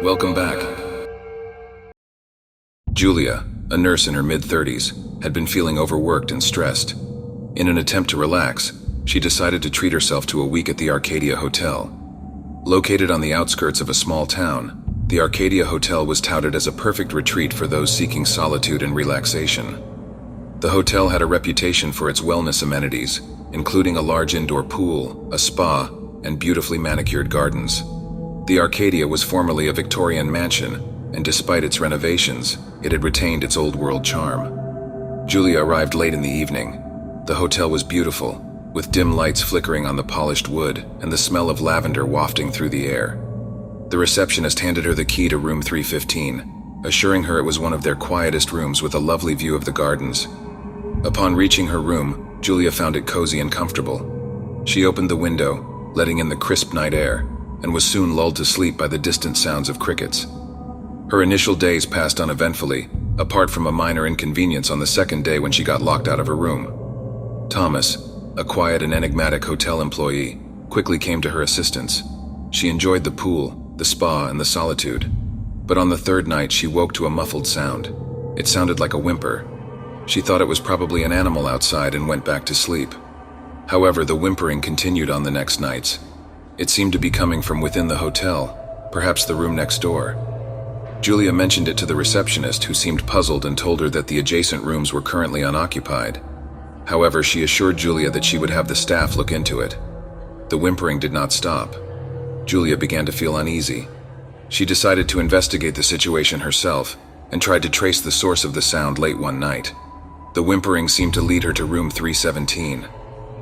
Welcome back. Julia, a nurse in her mid-30s, had been feeling overworked and stressed. In an attempt to relax, she decided to treat herself to a week at the Arcadia Hotel. Located on the outskirts of a small town, the Arcadia Hotel was touted as a perfect retreat for those seeking solitude and relaxation. The hotel had a reputation for its wellness amenities, including a large indoor pool, a spa, and beautifully manicured gardens. The Arcadia was formerly a Victorian mansion, and despite its renovations, it had retained its old-world charm. Julia arrived late in the evening. The hotel was beautiful, with dim lights flickering on the polished wood and the smell of lavender wafting through the air. The receptionist handed her the key to room 315, assuring her it was one of their quietest rooms with a lovely view of the gardens. Upon reaching her room, Julia found it cozy and comfortable. She opened the window, letting in the crisp night air, and was soon lulled to sleep by the distant sounds of crickets. Her initial days passed uneventfully, apart from a minor inconvenience on the second day when she got locked out of her room. Thomas, a quiet and enigmatic hotel employee, quickly came to her assistance. She enjoyed the pool, the spa, and the solitude. But on the third night, she woke to a muffled sound. It sounded like a whimper. She thought it was probably an animal outside and went back to sleep. However, the whimpering continued on the next nights. It seemed to be coming from within the hotel, perhaps the room next door. Julia mentioned it to the receptionist, who seemed puzzled and told her that the adjacent rooms were currently unoccupied. However, she assured Julia that she would have the staff look into it. The whimpering did not stop. Julia began to feel uneasy. She decided to investigate the situation herself and tried to trace the source of the sound late one night. The whimpering seemed to lead her to room 317.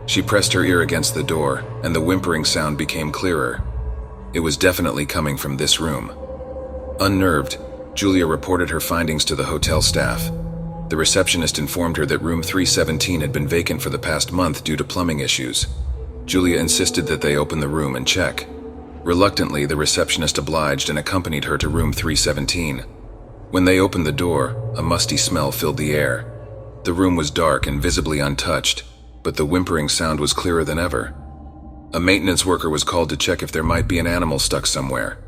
She pressed her ear against the door, and the whimpering sound became clearer. It was definitely coming from this room. Unnerved, Julia reported her findings to the hotel staff. The receptionist informed her that room 317 had been vacant for the past month due to plumbing issues. Julia insisted that they open the room and check. Reluctantly, the receptionist obliged and accompanied her to room 317. When they opened the door, a musty smell filled the air. The room was dark and visibly untouched, but the whimpering sound was clearer than ever. A maintenance worker was called to check if there might be an animal stuck somewhere.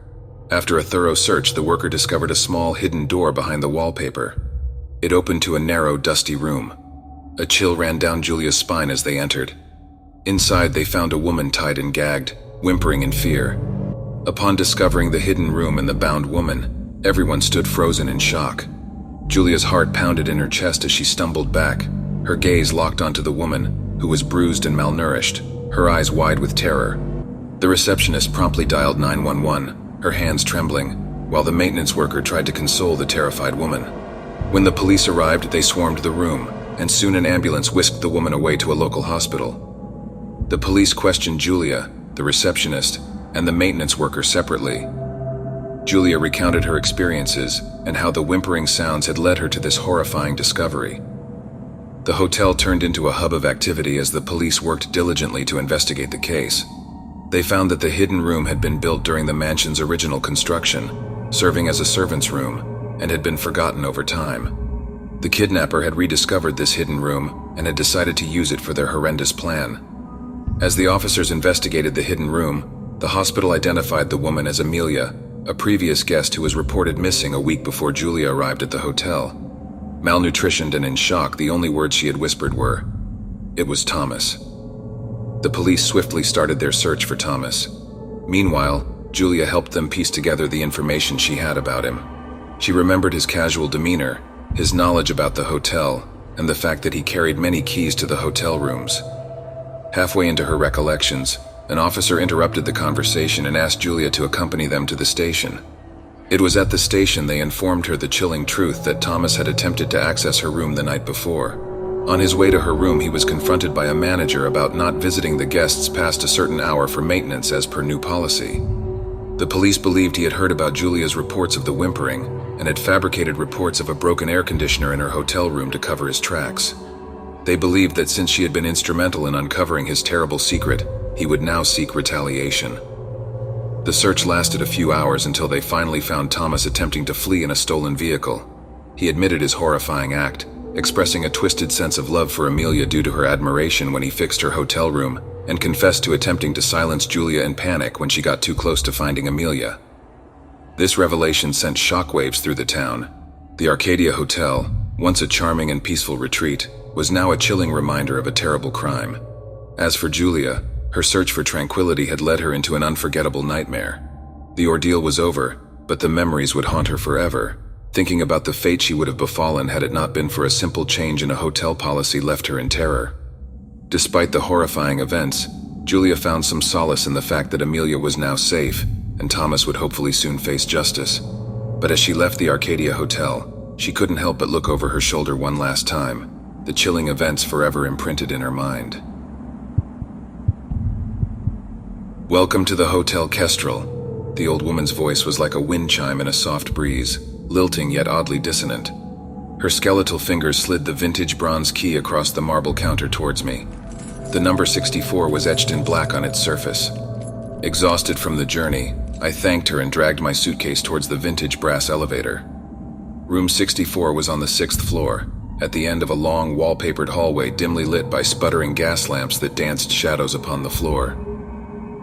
After a thorough search, the worker discovered a small hidden door behind the wallpaper. It opened to a narrow, dusty room. A chill ran down Julia's spine as they entered. Inside, they found a woman tied and gagged, whimpering in fear. Upon discovering the hidden room and the bound woman, everyone stood frozen in shock. Julia's heart pounded in her chest as she stumbled back, her gaze locked onto the woman, who was bruised and malnourished, her eyes wide with terror. The receptionist promptly dialed 911, her hands trembling, while the maintenance worker tried to console the terrified woman. When the police arrived, they swarmed the room, and soon an ambulance whisked the woman away to a local hospital. The police questioned Julia, the receptionist, and the maintenance worker separately. Julia recounted her experiences and how the whimpering sounds had led her to this horrifying discovery. The hotel turned into a hub of activity as the police worked diligently to investigate the case. They found that the hidden room had been built during the mansion's original construction, serving as a servant's room, and had been forgotten over time. The kidnapper had rediscovered this hidden room and had decided to use it for their horrendous plan. As the officers investigated the hidden room, the hospital identified the woman as Amelia, a previous guest who was reported missing a week before Julia arrived at the hotel. Malnutritioned and in shock, the only words she had whispered were, "It was Thomas." The police swiftly started their search for Thomas. Meanwhile, Julia helped them piece together the information she had about him. She remembered his casual demeanor, his knowledge about the hotel, and the fact that he carried many keys to the hotel rooms. Halfway into her recollections, an officer interrupted the conversation and asked Julia to accompany them to the station. It was at the station they informed her the chilling truth that Thomas had attempted to access her room the night before. On his way to her room, he was confronted by a manager about not visiting the guests past a certain hour for maintenance as per new policy. The police believed he had heard about Julia's reports of the whimpering and had fabricated reports of a broken air conditioner in her hotel room to cover his tracks. They believed that since she had been instrumental in uncovering his terrible secret, he would now seek retaliation. The search lasted a few hours until they finally found Thomas attempting to flee in a stolen vehicle. He admitted his horrifying act, expressing a twisted sense of love for Amelia due to her admiration when he fixed her hotel room, and confessed to attempting to silence Julia in panic when she got too close to finding Amelia. This revelation sent shockwaves through the town. The Arcadia Hotel, once a charming and peaceful retreat, was now a chilling reminder of a terrible crime. As for Julia, her search for tranquility had led her into an unforgettable nightmare. The ordeal was over, but the memories would haunt her forever. Thinking about the fate she would have befallen had it not been for a simple change in a hotel policy left her in terror. Despite the horrifying events, Julia found some solace in the fact that Amelia was now safe, and Thomas would hopefully soon face justice. But as she left the Arcadia Hotel, she couldn't help but look over her shoulder one last time, the chilling events forever imprinted in her mind. "Welcome to the Hotel Kestrel." The old woman's voice was like a wind chime in a soft breeze, lilting yet oddly dissonant. Her skeletal fingers slid the vintage bronze key across the marble counter towards me. The number 64 was etched in black on its surface. Exhausted from the journey, I thanked her and dragged my suitcase towards the vintage brass elevator. Room 64 was on the 6th floor, at the end of a long wallpapered hallway dimly lit by sputtering gas lamps that danced shadows upon the floor.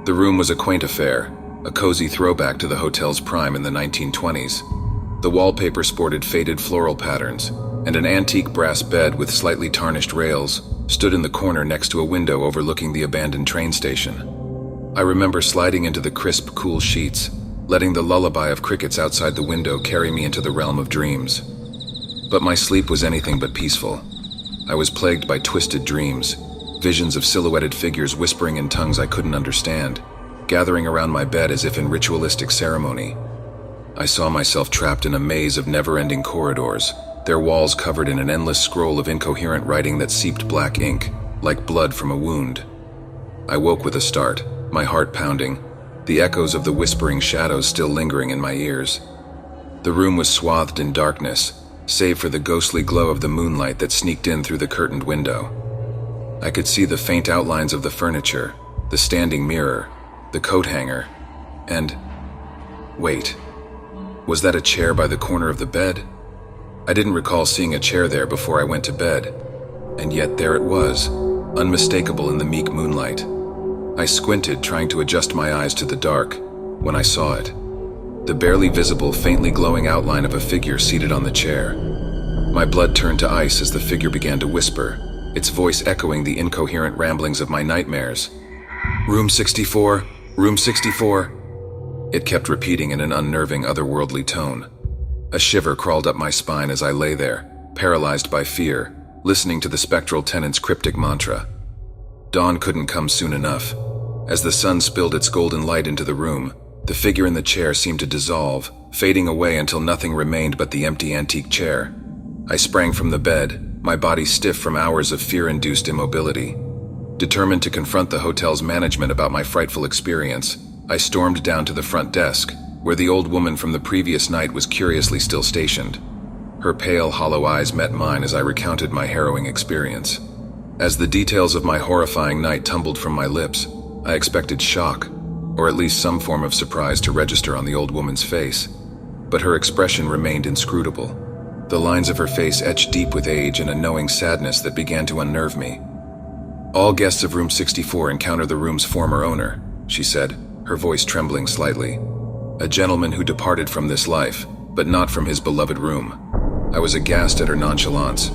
The room was a quaint affair, a cozy throwback to the hotel's prime in the 1920s. The wallpaper sported faded floral patterns, and an antique brass bed with slightly tarnished rails stood in the corner next to a window overlooking the abandoned train station. I remember sliding into the crisp, cool sheets, letting the lullaby of crickets outside the window carry me into the realm of dreams. But my sleep was anything but peaceful. I was plagued by twisted dreams, visions of silhouetted figures whispering in tongues I couldn't understand, gathering around my bed as if in ritualistic ceremony. I saw myself trapped in a maze of never-ending corridors, their walls covered in an endless scroll of incoherent writing that seeped black ink, like blood from a wound. I woke with a start, my heart pounding, the echoes of the whispering shadows still lingering in my ears. The room was swathed in darkness, save for the ghostly glow of the moonlight that sneaked in through the curtained window. I could see the faint outlines of the furniture, the standing mirror, the coat hanger, and... wait. Was that a chair by the corner of the bed? I didn't recall seeing a chair there before I went to bed, and yet there it was, unmistakable in the meek moonlight. I squinted, trying to adjust my eyes to the dark, when I saw it. The barely visible, faintly glowing outline of a figure seated on the chair. My blood turned to ice as the figure began to whisper, its voice echoing the incoherent ramblings of my nightmares. "Room 64, room 64. It kept repeating in an unnerving, otherworldly tone. A shiver crawled up my spine as I lay there, paralyzed by fear, listening to the spectral tenant's cryptic mantra. Dawn couldn't come soon enough. As the sun spilled its golden light into the room, the figure in the chair seemed to dissolve, fading away until nothing remained but the empty antique chair. I sprang from the bed, my body stiff from hours of fear-induced immobility. Determined to confront the hotel's management about my frightful experience, I stormed down to the front desk, where the old woman from the previous night was curiously still stationed. Her pale, hollow eyes met mine as I recounted my harrowing experience. As the details of my horrifying night tumbled from my lips, I expected shock, or at least some form of surprise to register on the old woman's face. But her expression remained inscrutable, the lines of her face etched deep with age and a knowing sadness that began to unnerve me. "All guests of room 64 encounter the room's former owner," she said, her voice trembling slightly. "A gentleman who departed from this life, but not from his beloved room." I was aghast at her nonchalance.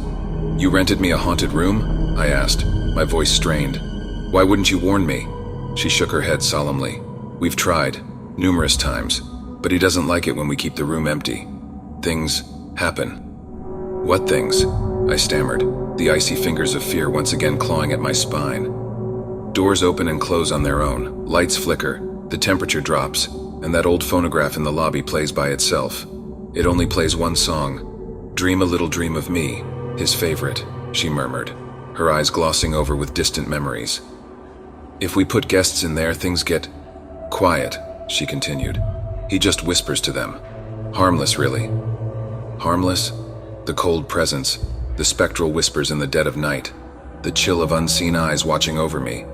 "You rented me a haunted room?" I asked, my voice strained. "Why wouldn't you warn me?" She shook her head solemnly. "We've tried, numerous times, but he doesn't like it when we keep the room empty. Things happen." "What things?" I stammered, the icy fingers of fear once again clawing at my spine. "Doors open and close on their own, lights flicker, the temperature drops, and that old phonograph in the lobby plays by itself. It only plays one song, 'Dream a Little Dream of Me,' his favorite," she murmured, her eyes glossing over with distant memories. "If we put guests in there, things get quiet," she continued. "He just whispers to them. Harmless, really." Harmless? The cold presence, the spectral whispers in the dead of night, the chill of unseen eyes watching over me.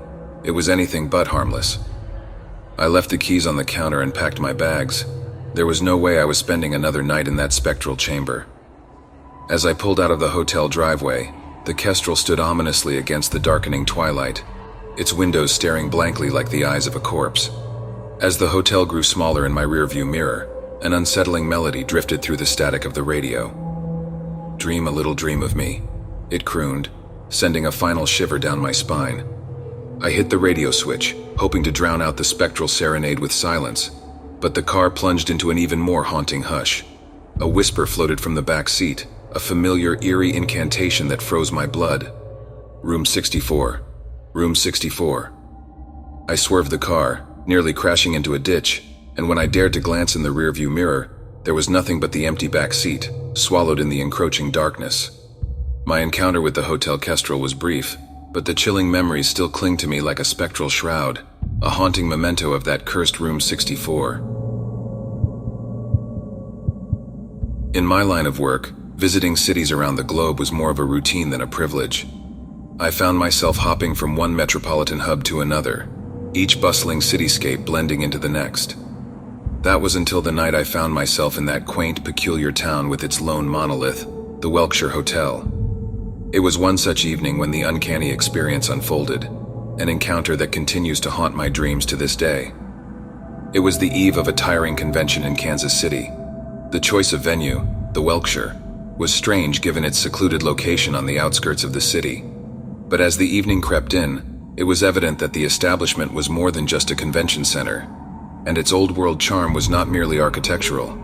It was anything but harmless. I left the keys on the counter and packed my bags. There was no way I was spending another night in that spectral chamber. As I pulled out of the hotel driveway, the Kestrel stood ominously against the darkening twilight, its windows staring blankly like the eyes of a corpse. As the hotel grew smaller in my rearview mirror, An unsettling melody drifted through the static of the radio. "Dream a little dream of me," it crooned, sending a final shiver down my spine. I hit the radio switch, hoping to drown out the spectral serenade with silence, but the car plunged into an even more haunting hush. A whisper floated from the back seat, a familiar, eerie incantation that froze my blood. "Room 64. Room 64. I swerved the car, nearly crashing into a ditch, and when I dared to glance in the rearview mirror, there was nothing but the empty back seat, swallowed in the encroaching darkness. My encounter with the Hotel Kestrel was brief, but the chilling memories still cling to me like a spectral shroud, a haunting memento of that cursed Room 64. In my line of work, visiting cities around the globe was more of a routine than a privilege. I found myself hopping from one metropolitan hub to another, each bustling cityscape blending into the next. That was until the night I found myself in that quaint, peculiar town with its lone monolith, the Welkshire Hotel. It was one such evening when the uncanny experience unfolded, an encounter that continues to haunt my dreams to this day. It was the eve of a tiring convention in Kansas City. The choice of venue, the Welkshire, was strange given its secluded location on the outskirts of the city. But as the evening crept in, it was evident that the establishment was more than just a convention center, and its old-world charm was not merely architectural.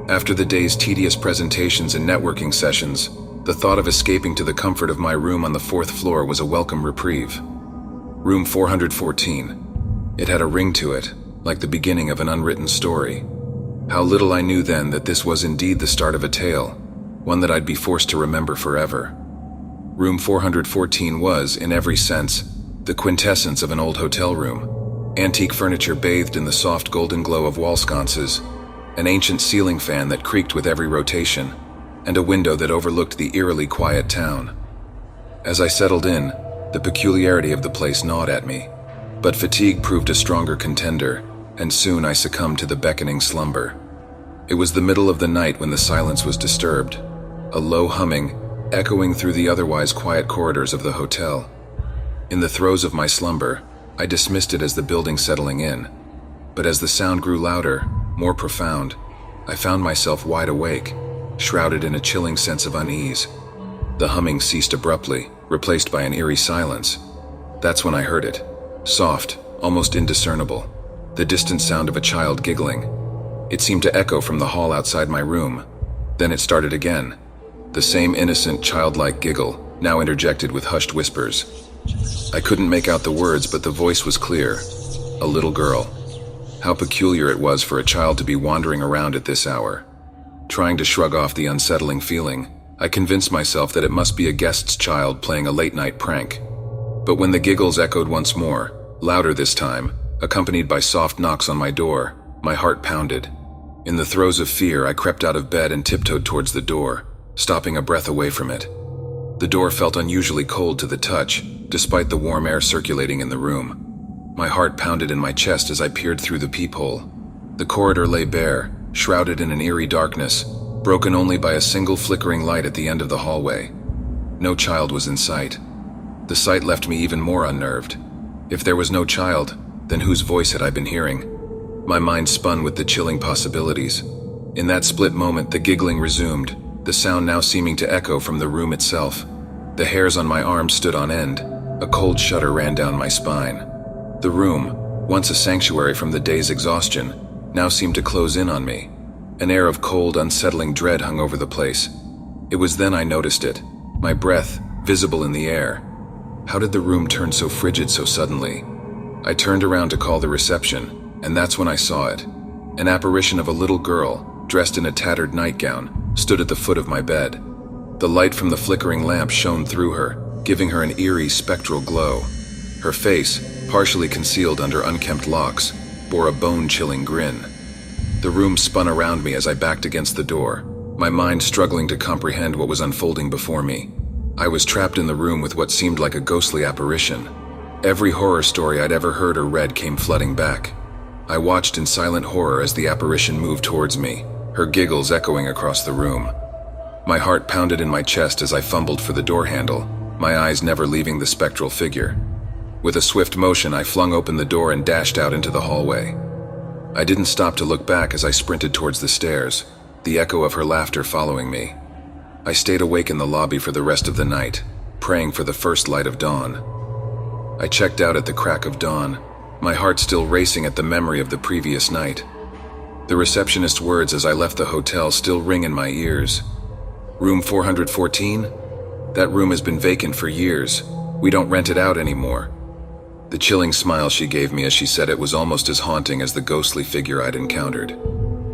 After the day's tedious presentations and networking sessions, the thought of escaping to the comfort of my room on the 4th floor was a welcome reprieve. Room 414. It had a ring to it, like the beginning of an unwritten story. How little I knew then that this was indeed the start of a tale, one that I'd be forced to remember forever. Room 414 was, in every sense, the quintessence of an old hotel room. Antique furniture bathed in the soft golden glow of wall sconces, an ancient ceiling fan that creaked with every rotation, and a window that overlooked the eerily quiet town. As I settled in, the peculiarity of the place gnawed at me, but fatigue proved a stronger contender, and soon I succumbed to the beckoning slumber. It was the middle of the night when the silence was disturbed, a low humming echoing through the otherwise quiet corridors of the hotel. In the throes of my slumber, I dismissed it as the building settling in, but as the sound grew louder, more profound, I found myself wide awake, shrouded in a chilling sense of unease. The humming ceased abruptly, replaced by an eerie silence. That's when I heard it, soft, almost indiscernible, the distant sound of a child giggling. It seemed to echo from the hall outside my room. Then it started again, the same innocent, childlike giggle, now interjected with hushed whispers. I couldn't make out the words, but the voice was clear. A little girl. How peculiar it was for a child to be wandering around at this hour. Trying to shrug off the unsettling feeling, I convinced myself that it must be a guest's child playing a late-night prank. But when the giggles echoed once more, louder this time, accompanied by soft knocks on my door, my heart pounded. In the throes of fear, I crept out of bed and tiptoed towards the door, stopping a breath away from it. The door felt unusually cold to the touch, despite the warm air circulating in the room. My heart pounded in my chest as I peered through the peephole. The corridor lay bare, shrouded in an eerie darkness, broken only by a single flickering light at the end of the hallway. No child was in sight. The sight left me even more unnerved. If there was no child, then whose voice had I been hearing? My mind spun with the chilling possibilities. In that split moment, the giggling resumed, the sound now seeming to echo from the room itself. The hairs on my arms stood on end. A cold shudder ran down my spine. The room, once a sanctuary from the day's exhaustion, now seemed to close in on me. An air of cold, unsettling dread hung over the place. It was then I noticed it, my breath visible in the air. How did the room turn so frigid so suddenly? I turned around to call the reception, and that's when I saw it. An apparition of a little girl, dressed in a tattered nightgown, stood at the foot of my bed. The light from the flickering lamp shone through her, giving her an eerie, spectral glow. Her face, partially concealed under unkempt locks, bore a bone-chilling grin. The room spun around me as I backed against the door, my mind struggling to comprehend what was unfolding before me. I was trapped in the room with what seemed like a ghostly apparition. Every horror story I'd ever heard or read came flooding back. I watched in silent horror as the apparition moved towards me, her giggles echoing across the room. My heart pounded in my chest as I fumbled for the door handle, my eyes never leaving the spectral figure. With a swift motion, I flung open the door and dashed out into the hallway. I didn't stop to look back as I sprinted towards the stairs, the echo of her laughter following me. I stayed awake in the lobby for the rest of the night, praying for the first light of dawn. I checked out at the crack of dawn, my heart still racing at the memory of the previous night. The receptionist's words as I left the hotel still ring in my ears. Room 414? That room has been vacant for years. We don't rent it out anymore. The chilling smile she gave me as she said it was almost as haunting as the ghostly figure I'd encountered.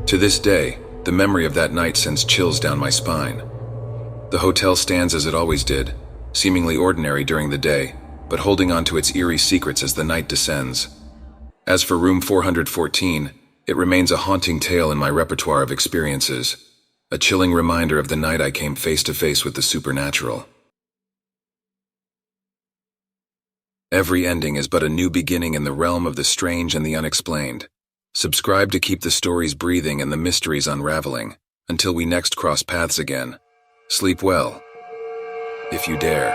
To this day, the memory of that night sends chills down my spine. The hotel stands as it always did, seemingly ordinary during the day, but holding on to its eerie secrets as the night descends. As for room 414, it remains a haunting tale in my repertoire of experiences, a chilling reminder of the night I came face to face with the supernatural. Every ending is but a new beginning in the realm of the strange and the unexplained. Subscribe to keep the stories breathing and the mysteries unraveling. Until we next cross paths again, sleep well, if you dare.